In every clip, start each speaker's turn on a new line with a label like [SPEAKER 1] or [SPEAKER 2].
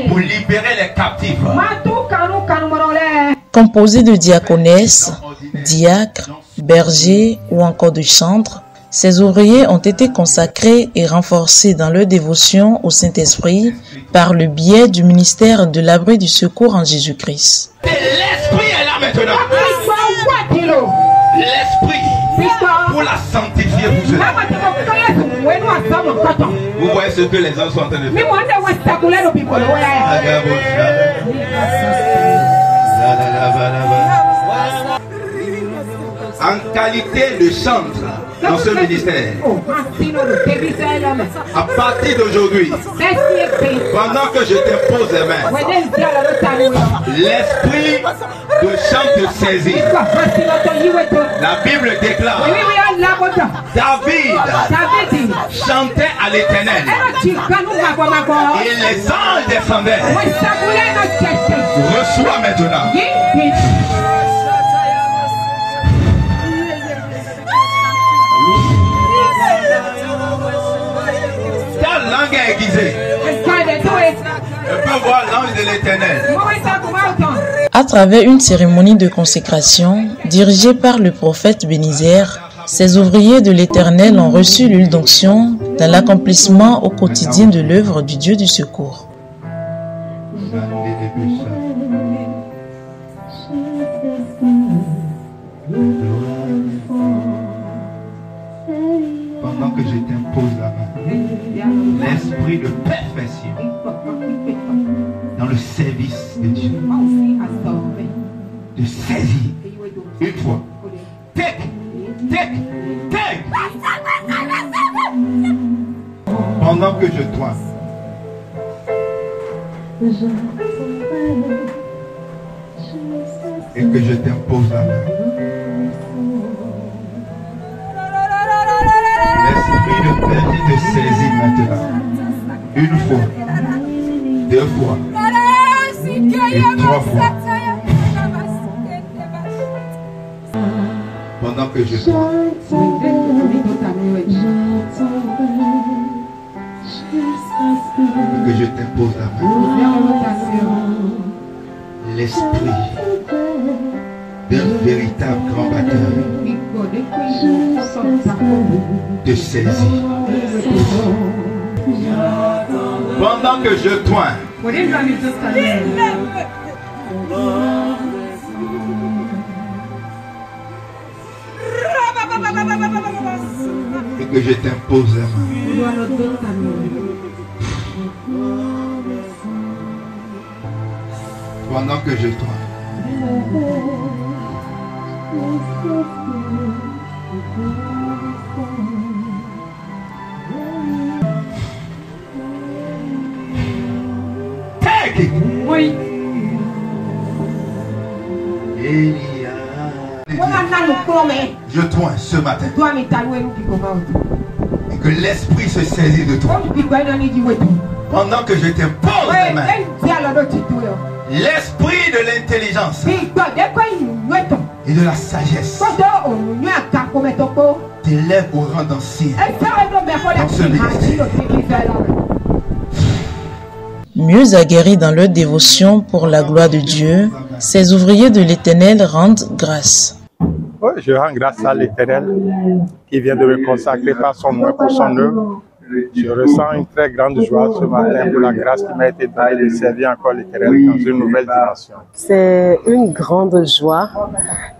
[SPEAKER 1] pour libérer les captifs.
[SPEAKER 2] Composé de diaconesses, diacres, bergers ou encore de chantres, ces ouvriers ont été consacrés et renforcés dans leur dévotion au Saint-Esprit par le biais du ministère de l'abri du secours en Jésus-Christ.
[SPEAKER 1] L'Esprit est là maintenant. L'Esprit pour la sanctifier vous. Vous voyez ce que les gens sont en train de faire. En qualité de chantre dans ce ministère, à partir d'aujourd'hui, pendant que je t'impose les mains, l'esprit de chant te saisit. La Bible déclare, David chantait à l'Éternel et les anges descendaient. Reçois maintenant. Ta langue est aiguisée. Je peux voir l'ange de l'Éternel.
[SPEAKER 2] À travers une cérémonie de consécration dirigée par le prophète Bénizère, ces ouvriers de l'Éternel ont reçu l'huile d'onction dans l'accomplissement au quotidien de l'œuvre du Dieu du secours.
[SPEAKER 1] Pendant que je t'impose la main, l'esprit de perfection dans le service de Dieu, de saisir une fois. Take. Pendant que je dois. Et que je t'impose la main. L'esprit de perdu te saisit maintenant. Une fois, deux fois, et trois fois. Pendant que je dois. Que je t'impose la main. L'esprit d'un véritable grand batteur te saisit. Pendant que je toins. Et que je t'impose la main. Pendant que je toins. Take. Oui. Je toins ce matin. Et que l'esprit se saisit de toi. Pendant que je t'impose les mains. L'esprit de l'intelligence et de la sagesse t'élève au rang d'ancien dans ce ministère.
[SPEAKER 2] Mieux aguerris dans leur dévotion pour la gloire de Dieu, ces ouvriers de l'Éternel rendent grâce.
[SPEAKER 3] Oui, je rends grâce à l'Éternel qui vient de me consacrer par son nom pour son œuvre. Je ressens une très grande joie ce matin pour la grâce qui m'a été donnée de servir encore l'Éternel dans une nouvelle dimension.
[SPEAKER 4] C'est une grande joie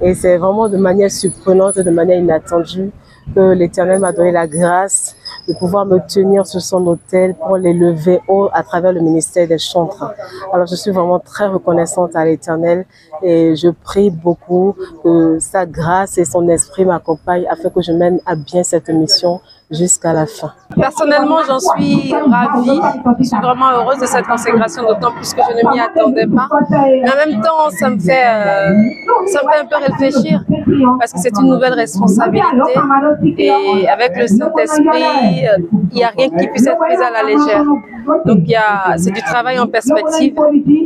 [SPEAKER 4] et c'est vraiment de manière surprenante, de manière inattendue que l'Éternel m'a donné la grâce de pouvoir me tenir sur son autel pour l'élever haut à travers le ministère des chantres. Alors je suis vraiment très reconnaissante à l'Éternel et je prie beaucoup que sa grâce et son esprit m'accompagnent afin que je mène à bien cette mission jusqu'à la fin. Personnellement, j'en suis ravie. Je suis vraiment heureuse de cette consécration, d'autant plus que je ne m'y attendais pas. Mais en même temps, ça me fait un peu réfléchir parce que c'est une nouvelle responsabilité et avec le Saint-Esprit, il n'y a rien qui puisse être pris à la légère. Donc c'est du travail en perspective,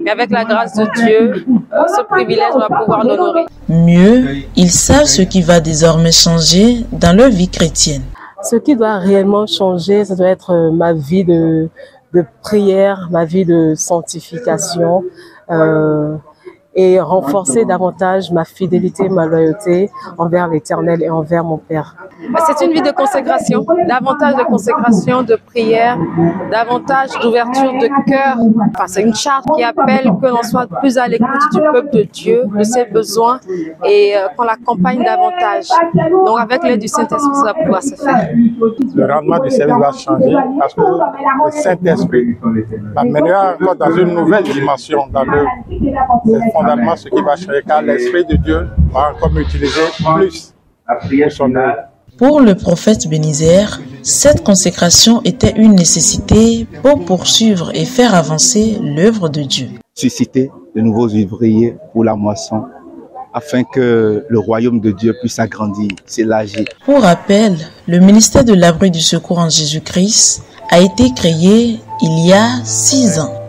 [SPEAKER 4] mais avec la grâce de Dieu, ce privilège, on va pouvoir l'honorer.
[SPEAKER 2] Mieux, ils savent ce qui va désormais changer dans leur vie chrétienne.
[SPEAKER 4] Ce qui doit réellement changer, ça doit être ma vie de de prière, ma vie de sanctification et renforcer davantage ma fidélité, ma loyauté envers l'Éternel et envers mon Père. C'est une vie de consécration, davantage de consécration, de prière, davantage d'ouverture de cœur. Enfin, c'est une charte qui appelle que l'on soit plus à l'écoute du peuple de Dieu, de ses besoins et qu'on l'accompagne davantage. Donc avec l'aide du Saint-Esprit, ça va pouvoir se faire.
[SPEAKER 3] Le rendement du service va changer parce que le Saint-Esprit va mener encore dans une nouvelle dimension dans le fondamentalement ce qui va changer car l'Esprit de Dieu va encore m'utiliser plus pour son œuvre.
[SPEAKER 2] Pour le prophète Bénizer, cette consécration était une nécessité pour poursuivre et faire avancer l'œuvre de Dieu.
[SPEAKER 5] Susciter de nouveaux ouvriers pour la moisson afin que le royaume de Dieu puisse s'agrandir, s'élargir.
[SPEAKER 2] Pour rappel, le ministère de l'Abri du Secours en Jésus-Christ a été créé il y a 6 ans.